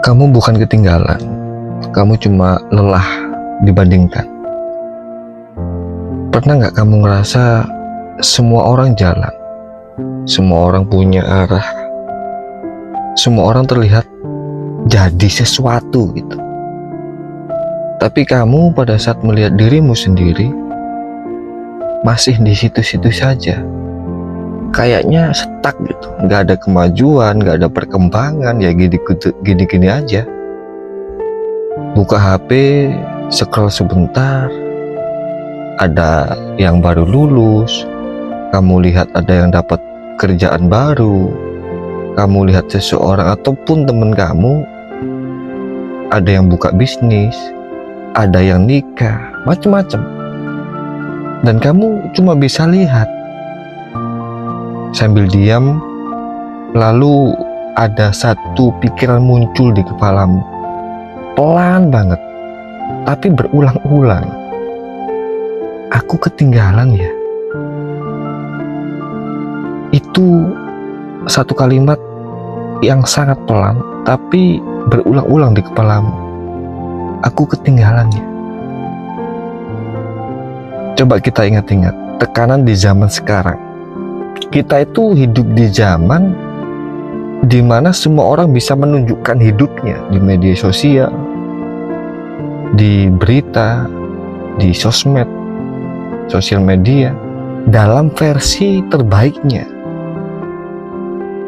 Kamu bukan ketinggalan, kamu cuma lelah dibandingkan. Pernah nggak kamu ngerasa semua orang jalan, semua orang punya arah, semua orang terlihat jadi sesuatu gitu. Tapi kamu pada saat melihat dirimu sendiri masih di situ-situ saja. Kayaknya stuck gitu, nggak ada kemajuan, nggak ada perkembangan, ya gini-gini aja. Buka HP, scroll sebentar, ada yang baru lulus, kamu lihat ada yang dapat kerjaan baru, kamu lihat seseorang ataupun teman kamu ada yang buka bisnis, ada yang nikah, macam-macam. Dan kamu cuma bisa lihat sambil diam, lalu ada satu pikiran muncul di kepalamu, pelan banget, tapi berulang-ulang. Aku ketinggalan ya. Itu satu kalimat yang sangat pelan, tapi berulang-ulang di kepalamu. Aku ketinggalan ya. Coba kita ingat-ingat, tekanan di zaman sekarang. Kita itu hidup di zaman di mana semua orang bisa menunjukkan hidupnya di media sosial, di berita, di sosmed, sosial media, dalam versi terbaiknya.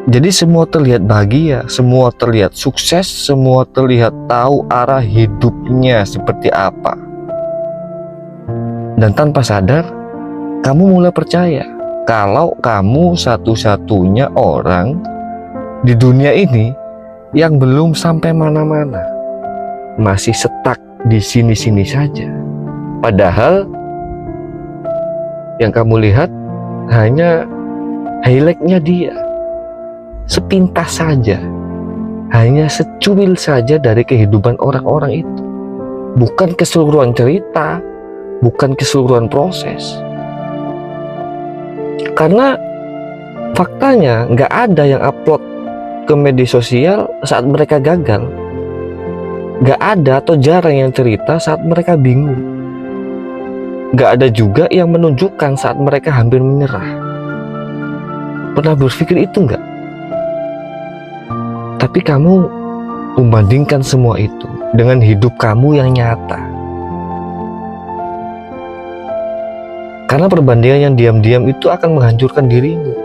Jadi semua terlihat bahagia, semua terlihat sukses, semua terlihat tahu arah hidupnya seperti apa. Dan tanpa sadar, kamu mulai percaya kalau kamu satu-satunya orang di dunia ini yang belum sampai mana-mana, masih stuck di sini-sini saja. Padahal yang kamu lihat hanya highlight-nya dia, sepintas saja, hanya secuil saja dari kehidupan orang-orang itu, bukan keseluruhan cerita, bukan keseluruhan proses. Karena faktanya nggak ada yang upload ke media sosial saat mereka gagal, nggak ada atau jarang yang cerita saat mereka bingung, nggak ada juga yang menunjukkan saat mereka hampir menyerah. Pernah berpikir itu nggak? Tapi kamu membandingkan semua itu dengan hidup kamu yang nyata. Karena perbandingan yang diam-diam itu akan menghancurkan dirimu.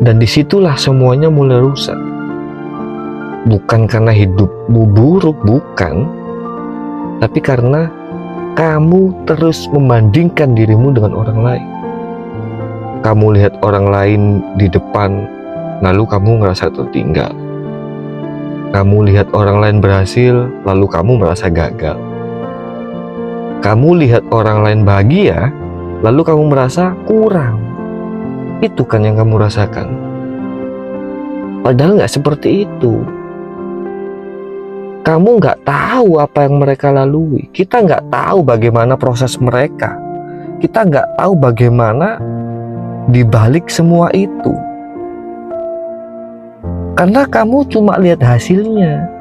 Dan disitulah semuanya mulai rusak. Bukan karena hidupmu buruk, bukan. Tapi karena kamu terus membandingkan dirimu dengan orang lain. Kamu lihat orang lain di depan, lalu kamu ngerasa tertinggal. Kamu lihat orang lain berhasil, lalu kamu merasa gagal. Kamu lihat orang lain bahagia, lalu kamu merasa kurang. Itu kan yang kamu rasakan. Padahal nggak seperti itu. Kamu nggak tahu apa yang mereka lalui. Kita nggak tahu bagaimana proses mereka. Kita nggak tahu bagaimana dibalik semua itu. Karena kamu cuma lihat hasilnya.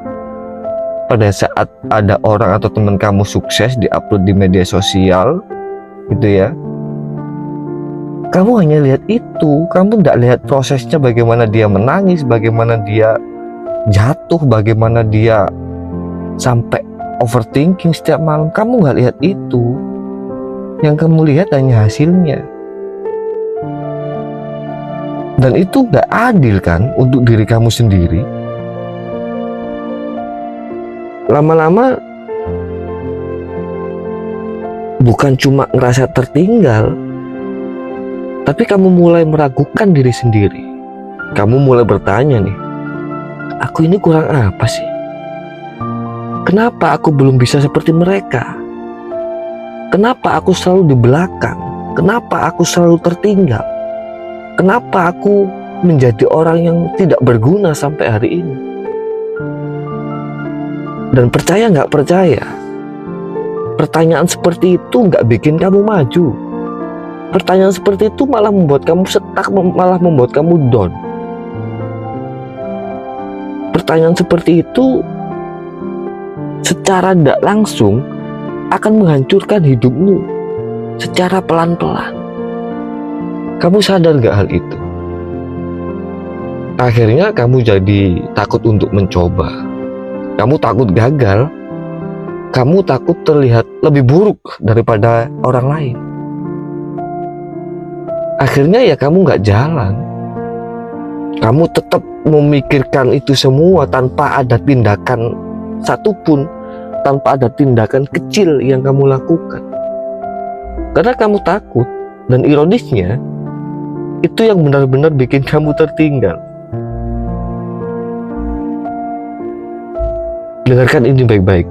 Pada saat ada orang atau teman kamu sukses diupload di media sosial gitu ya, kamu hanya lihat itu, kamu tidak lihat prosesnya, bagaimana dia menangis, bagaimana dia jatuh, bagaimana dia sampai overthinking setiap malam. Kamu nggak lihat itu. Yang kamu lihat hanya hasilnya. Dan itu nggak adil kan untuk diri kamu sendiri. Lama-lama bukan cuma ngerasa tertinggal, tapi kamu mulai meragukan diri sendiri. Kamu mulai bertanya nih, aku ini kurang apa sih? Kenapa aku belum bisa seperti mereka? Kenapa aku selalu di belakang? Kenapa aku selalu tertinggal? Kenapa aku menjadi orang yang tidak berguna sampai hari ini? Dan percaya nggak percaya, pertanyaan seperti itu nggak bikin kamu maju. Pertanyaan seperti itu malah membuat kamu stuck, malah membuat kamu down. pertanyaan seperti itu secara tidak langsung akan menghancurkan hidupmu secara pelan-pelan. Kamu sadar gak hal itu? Akhirnya kamu jadi takut untuk mencoba. Kamu takut gagal. Kamu takut terlihat lebih buruk daripada orang lain. Akhirnya ya kamu gak jalan. Kamu tetap memikirkan itu semua tanpa ada tindakan satupun, tanpa ada tindakan kecil yang kamu lakukan. Karena kamu takut, dan ironisnya itu yang benar-benar bikin kamu tertinggal. Dengarkan ini baik-baik.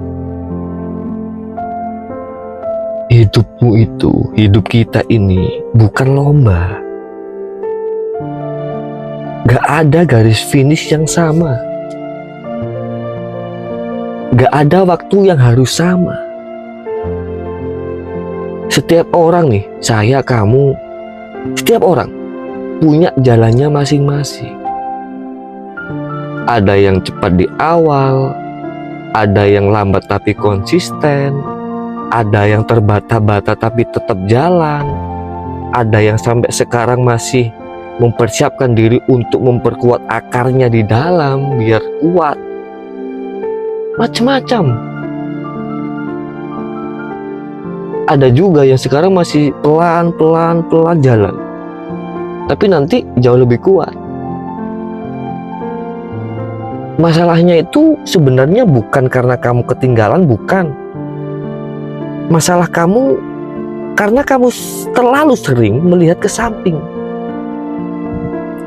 Hidupmu itu, hidup kita ini bukan lomba. Gak ada garis finish yang sama. Gak ada waktu yang harus sama. Setiap orang nih, saya, kamu, setiap orang punya jalannya masing-masing. Ada yang cepat di awal, ada yang lambat tapi konsisten, ada yang terbata-bata tapi tetap jalan, ada yang sampai sekarang masih mempersiapkan diri untuk memperkuat akarnya di dalam biar kuat. Macam-macam. Ada juga yang sekarang masih pelan-pelan jalan, tapi nanti jauh lebih kuat. Masalahnya itu sebenarnya bukan karena kamu ketinggalan, bukan. Masalah kamu karena kamu terlalu sering melihat ke samping.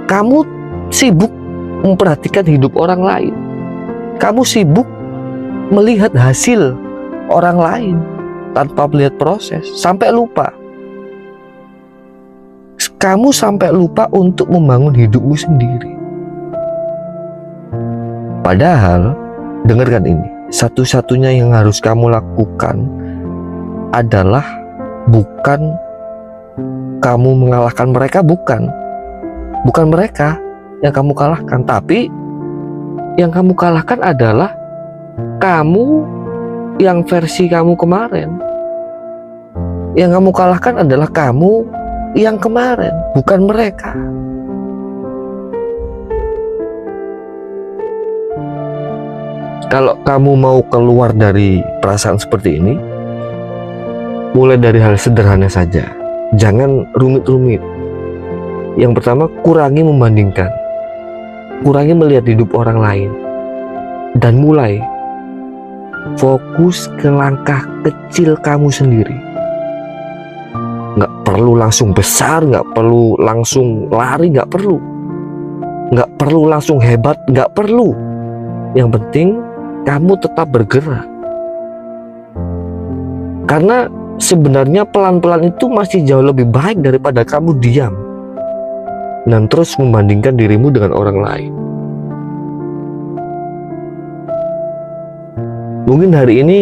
Kamu sibuk memperhatikan hidup orang lain. Kamu sibuk melihat hasil orang lain tanpa melihat proses, sampai lupa. Kamu sampai lupa untuk membangun hidupmu sendiri. Padahal, dengarkan ini, satu-satunya yang harus kamu lakukan adalah bukan kamu mengalahkan mereka, bukan mereka yang kamu kalahkan, tapi yang kamu kalahkan adalah kamu yang versi kamu kemarin. Yang kamu kalahkan adalah kamu yang kemarin, bukan mereka. Kalau kamu mau keluar dari perasaan seperti ini, mulai dari hal sederhana saja. Jangan rumit-rumit. Yang pertama, kurangi membandingkan. Kurangi melihat hidup orang lain. Dan mulai fokus ke langkah kecil kamu sendiri. Nggak perlu langsung besar, nggak perlu langsung lari, nggak perlu. Nggak perlu langsung hebat, nggak perlu. Yang penting kamu tetap bergerak. Karena sebenarnya pelan-pelan itu masih jauh lebih baik daripada kamu diam dan terus membandingkan dirimu dengan orang lain. Mungkin hari ini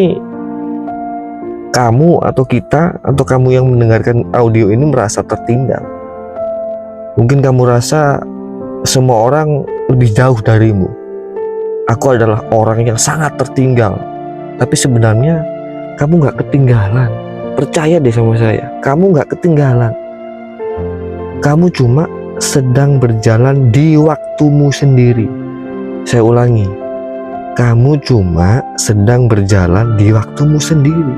kamu atau kita atau kamu yang mendengarkan audio ini merasa tertinggal. Mungkin kamu rasa semua orang lebih jauh darimu. Aku adalah orang yang sangat tertinggal. Tapi sebenarnya kamu gak ketinggalan. Percaya deh sama saya, kamu gak ketinggalan. Kamu cuma sedang berjalan di waktumu sendiri. Saya ulangi, kamu cuma sedang berjalan di waktumu sendiri.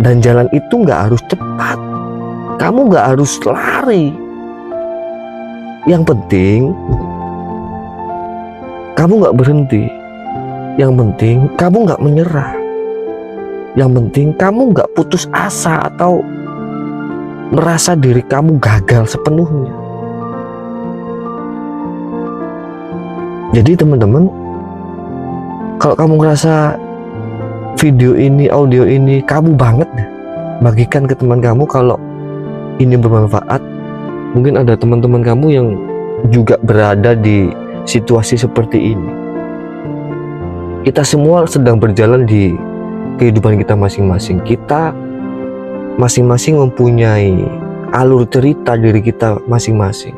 Dan jalan itu gak harus cepat. Kamu gak harus lari. Yang penting kamu gak berhenti. Yang penting kamu gak menyerah. Yang penting kamu gak putus asa atau merasa diri kamu gagal sepenuhnya. Jadi teman-teman, kalau kamu ngerasa video ini, audio ini kamu banget, bagikan ke teman kamu kalau ini bermanfaat. Mungkin ada teman-teman kamu yang juga berada di situasi seperti ini. Kita semua sedang berjalan di kehidupan kita masing-masing. Kita masing-masing mempunyai alur cerita diri kita masing-masing,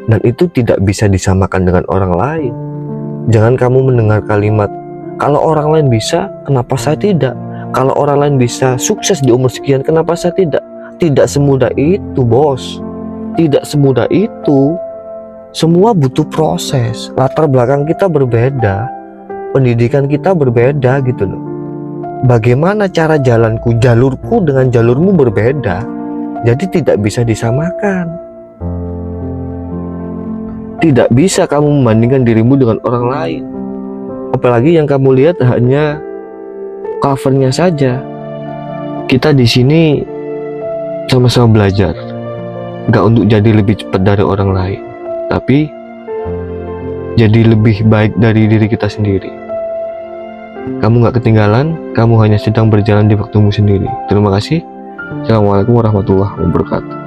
dan itu tidak bisa disamakan dengan orang lain. Jangan kamu mendengar kalimat, kalau orang lain bisa, kenapa saya tidak? Kalau orang lain bisa sukses di umur sekian, kenapa saya tidak? Tidak semudah itu, bos. Tidak semudah itu. Semua butuh proses. Latar belakang kita berbeda, pendidikan kita berbeda gitu loh. Bagaimana cara jalanku, jalurku dengan jalurmu berbeda, jadi tidak bisa disamakan. Tidak bisa kamu membandingkan dirimu dengan orang lain. Apalagi yang kamu lihat hanya covernya saja. Kita di sini sama-sama belajar, gak untuk jadi lebih cepat dari orang lain, tapi jadi lebih baik dari diri kita sendiri. Kamu gak ketinggalan, kamu hanya sedang berjalan di waktumu sendiri. Terima kasih. Assalamualaikum warahmatullahi wabarakatuh.